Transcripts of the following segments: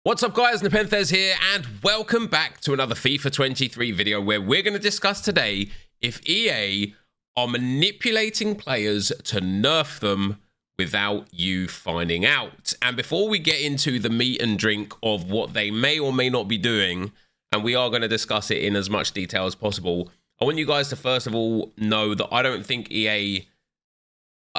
What's up guys, NepentheZ here and welcome back to another FIFA 23 video where we're going to discuss today if EA are manipulating players to nerf them without you finding out. And before we get into the meat and drink of what they may or may not be doing, and we are going to discuss it in as much detail as possible, I want you guys to first of all know that I don't think EA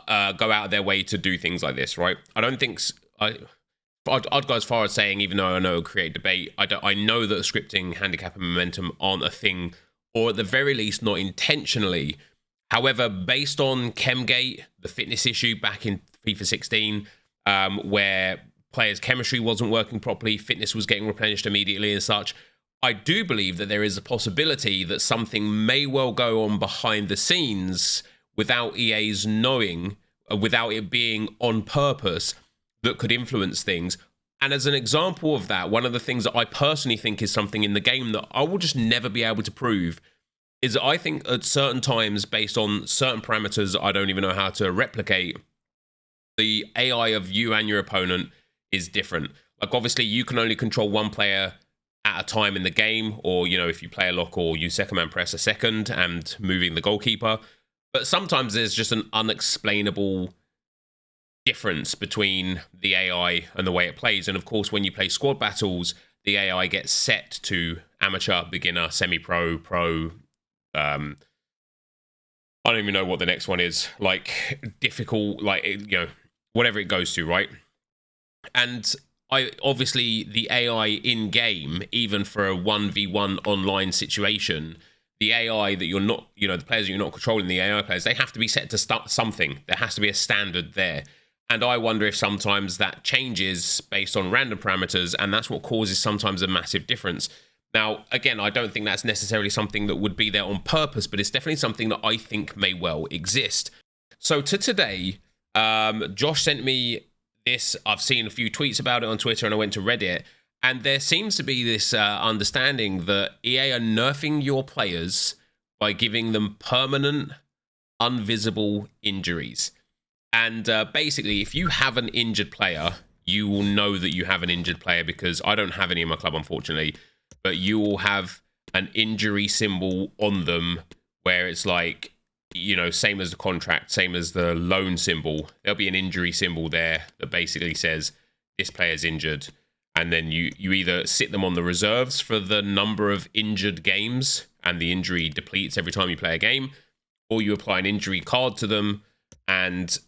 go out of their way to do things like this, right? I don't think... I'd go as far as saying, even though I know it'll create debate, I know that scripting, handicap, and momentum aren't a thing, or at the very least, not intentionally. However, based on Chemgate, the fitness issue back in FIFA 16, where players' chemistry wasn't working properly, fitness was getting replenished immediately and such, I do believe that there is a possibility that something may well go on behind the scenes without EA's knowing, without it being on purpose, that could influence things. And as an example of that, one of the things that I personally think is something in the game that I will just never be able to prove is that I think at certain times, based on certain parameters I don't even know how to replicate, the AI of you and your opponent is different. Like obviously you can only control one player at a time in the game, or you know, if you play a lock or use second man press a second and moving the goalkeeper. But sometimes there's just an unexplainable difference between the AI and the way it plays. And of course, when you play squad battles, the AI gets set to amateur, beginner, semi-pro, pro. I don't even know what the next one is. Like difficult, like, you know, whatever it goes to, right? And obviously the AI in game, even for a 1v1 online situation, the AI that you're not, you know, the players that you're not controlling, the AI players, they have to be set to start something. There has to be a standard there. And I wonder if sometimes that changes based on random parameters, and that's what causes sometimes a massive difference. Now, again, I don't think that's necessarily something that would be there on purpose, but it's definitely something that I think may well exist. So to today, Josh sent me this. I've seen a few tweets about it on Twitter, and I went to Reddit, and there seems to be this understanding that EA are nerfing your players by giving them permanent, invisible injuries. And basically, if you have an injured player, you will know that you have an injured player, because I don't have any in my club, unfortunately, but you will have an injury symbol on them where it's like, you know, same as the contract, same as the loan symbol. There'll be an injury symbol there that basically says this player's injured. And then you either sit them on the reserves for the number of injured games and the injury depletes every time you play a game, or you apply an injury card to them and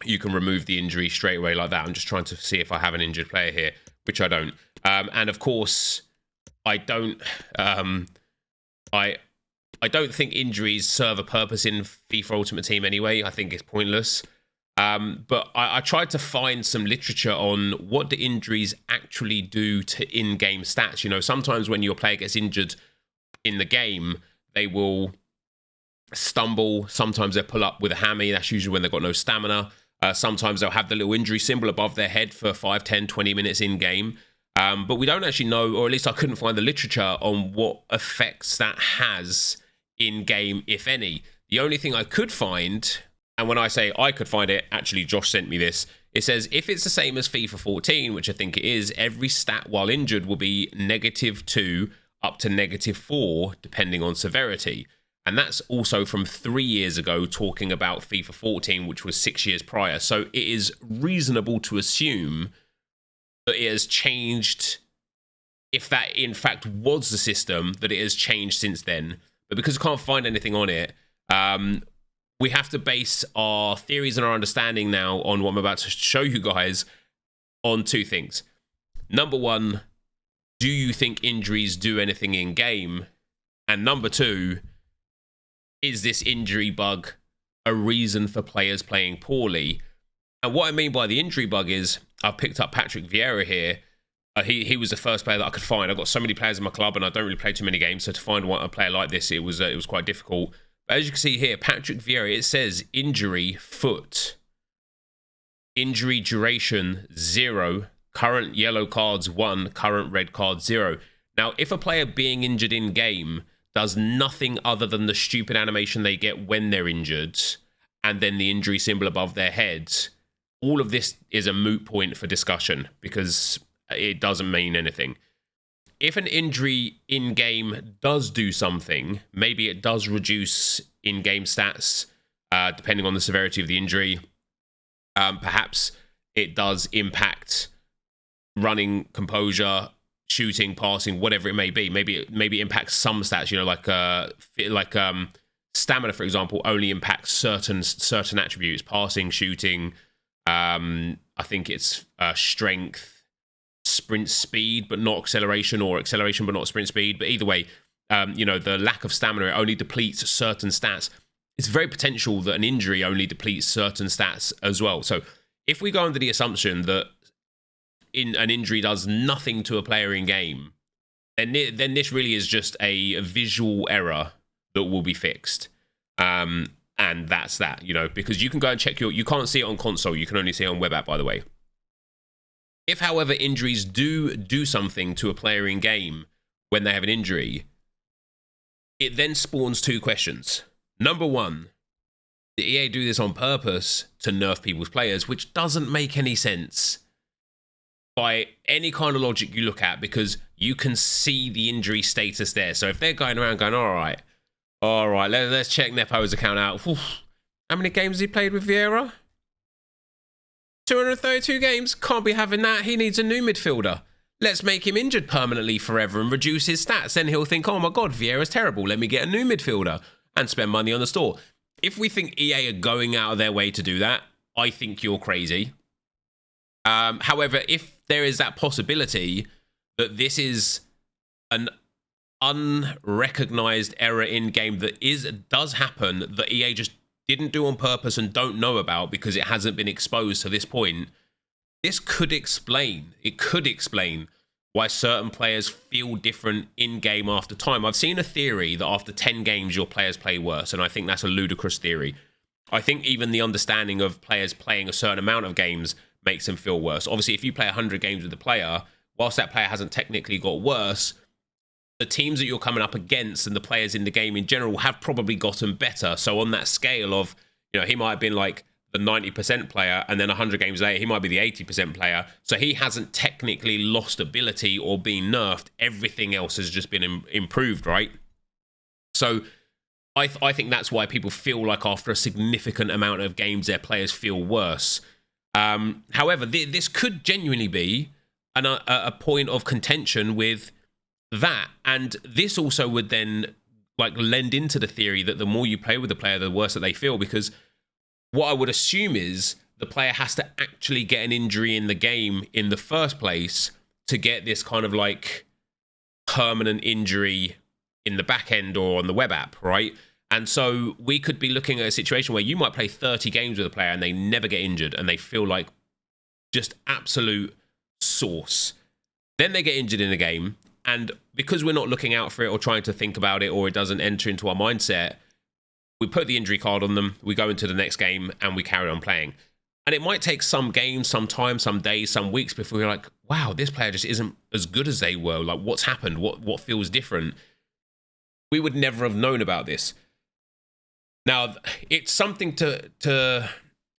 you can remove the injury straight away like that. I'm just trying to see if I have an injured player here, which I don't. And of course, I don't think injuries serve a purpose in FIFA Ultimate Team anyway. I think it's pointless. But I tried to find some literature on what do injuries actually do to in-game stats. You know, sometimes when your player gets injured in the game, they will stumble. Sometimes they'll pull up with a hammy. That's usually when they've got no stamina. Sometimes they'll have the little injury symbol above their head for 5, 10, 20 minutes in game. But we don't actually know, or at least I couldn't find the literature on what effects that has in game, if any. The only thing I could find, and when I say I could find it, actually Josh sent me this, it says if it's the same as FIFA 14, which I think it is, every stat while injured will be -2 up to -4, depending on severity. And that's also from 3 years ago, talking about FIFA 14, which was 6 years prior. So it is reasonable to assume that it has changed, if that in fact was the system, that it has changed since then. But because we can't find anything on it, we have to base our theories and our understanding now on what I'm about to show you guys on two things. Number one, do you think injuries do anything in game? And number two, is this injury bug a reason for players playing poorly? And what I mean by the injury bug is, I've picked up Patrick Vieira here. He was the first player that I could find. I've got so many players in my club and I don't really play too many games, so to find a player like this, it was quite difficult. But as you can see here, Patrick Vieira, it says injury, foot. Injury duration, 0. Current yellow cards, 1. Current red cards, 0. Now, if a player being injured in game does nothing other than the stupid animation they get when they're injured, and then the injury symbol above their head, all of this is a moot point for discussion, because it doesn't mean anything. If an injury in-game does do something, maybe it does reduce in-game stats, depending on the severity of the injury. Perhaps it does impact running, composure, shooting, passing, whatever it may be. Maybe it impacts some stats, you know, like stamina, for example, only impacts certain attributes, passing, shooting. I think it's strength, sprint speed, but not acceleration, or acceleration, but not sprint speed. But either way, you know, the lack of stamina, it only depletes certain stats. It's very potential that an injury only depletes certain stats as well. So if we go under the assumption that an injury does nothing to a player in game, then this really is just a visual error that will be fixed. And that's that, you know, because you can go and check you can't see it on console, you can only see it on web app, by the way. If, however, injuries do something to a player in game when they have an injury, it then spawns two questions. Number one, did EA do this on purpose to nerf people's players, which doesn't make any sense by any kind of logic you look at, because you can see the injury status there. So if they're going around going, all right, let's check Nepo's account out. How many games has he played with Vieira? 232 games. Can't be having that. He needs a new midfielder. Let's make him injured permanently forever and reduce his stats. Then he'll think, oh my God, Vieira's terrible. Let me get a new midfielder and spend money on the store. If we think EA are going out of their way to do that, I think you're crazy. However, if there is that possibility that this is an unrecognized error in game that does happen, that EA just didn't do on purpose and don't know about because it hasn't been exposed to this point, this could explain. It could explain why certain players feel different in-game after time. I've seen a theory that after 10 games, your players play worse, and I think that's a ludicrous theory. I think even the understanding of players playing a certain amount of games makes them feel worse. Obviously, if you play 100 games with a player, whilst that player hasn't technically got worse, the teams that you're coming up against and the players in the game in general have probably gotten better. So on that scale of, you know, he might have been like the 90% player, and then 100 games later, he might be the 80% player. So he hasn't technically lost ability or been nerfed. Everything else has just been improved, right? So I think that's why people feel like after a significant amount of games, their players feel worse. However, this could genuinely be a point of contention with that, and this also would then like lend into the theory that the more you play with the player, the worse that they feel, because what I would assume is the player has to actually get an injury in the game in the first place to get this kind of like permanent injury in the back end or on the web app, right? And so we could be looking at a situation where you might play 30 games with a player and they never get injured and they feel like just absolute sauce. Then they get injured in a game, and because we're not looking out for it or trying to think about it, or it doesn't enter into our mindset, we put the injury card on them, we go into the next game, and we carry on playing. And it might take some games, some time, some days, some weeks before you're like, wow, this player just isn't as good as they were. Like, what's happened? What feels different? We would never have known about this. Now, it's something to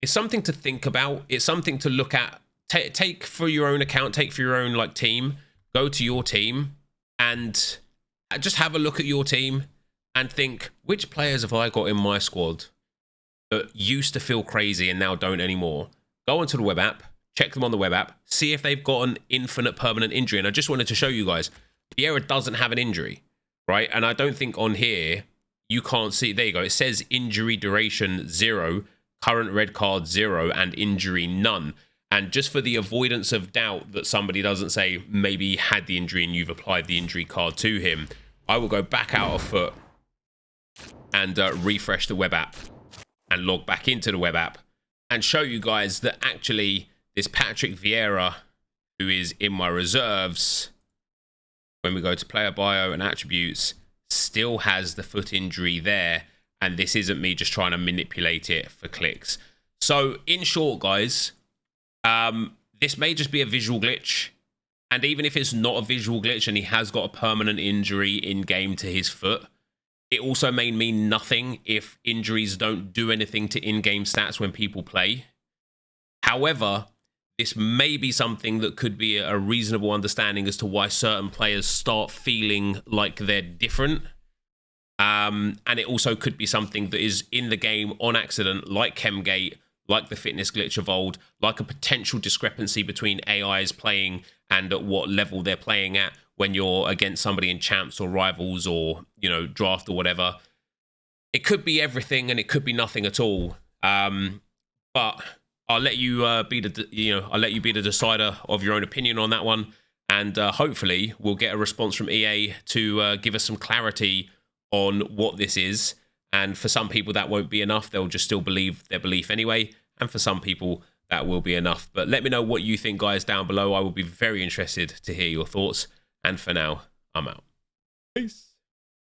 think about. It's something to look at. Take for your own account, take for your own like team. Go to your team and just have a look at your team and think, which players have I got in my squad that used to feel crazy and now don't anymore? Go onto the web app, check them on the web app, see if they've got an infinite permanent injury. And I just wanted to show you guys, Vieira doesn't have an injury, right? And I don't think on here, you can't see, there you go. It says injury duration 0, current red card 0, and injury none. And just for the avoidance of doubt that somebody doesn't say maybe he had the injury and you've applied the injury card to him, I will go back out of foot and refresh the web app and log back into the web app and show you guys that actually this Patrick Vieira, who is in my reserves, when we go to player bio and attributes, still has the foot injury there. And this isn't me just trying to manipulate it for clicks. So in short, guys, this may just be a visual glitch, and even if it's not a visual glitch and he has got a permanent injury in game to his foot, it also may mean nothing if injuries don't do anything to in-game stats when people play. However, this may be something that could be a reasonable understanding as to why certain players start feeling like they're different. And it also could be something that is in the game on accident, like Chemgate, like the fitness glitch of old, like a potential discrepancy between AIs playing and at what level they're playing at when you're against somebody in champs or rivals or, you know, draft or whatever. It could be everything and it could be nothing at all. But I'll let you be the decider of your own opinion on that one, and hopefully we'll get a response from EA to give us some clarity on what this is. And for some people that won't be enough; they'll just still believe their belief anyway. And for some people that will be enough. But let me know what you think, guys, down below. I will be very interested to hear your thoughts. And for now, I'm out. Peace.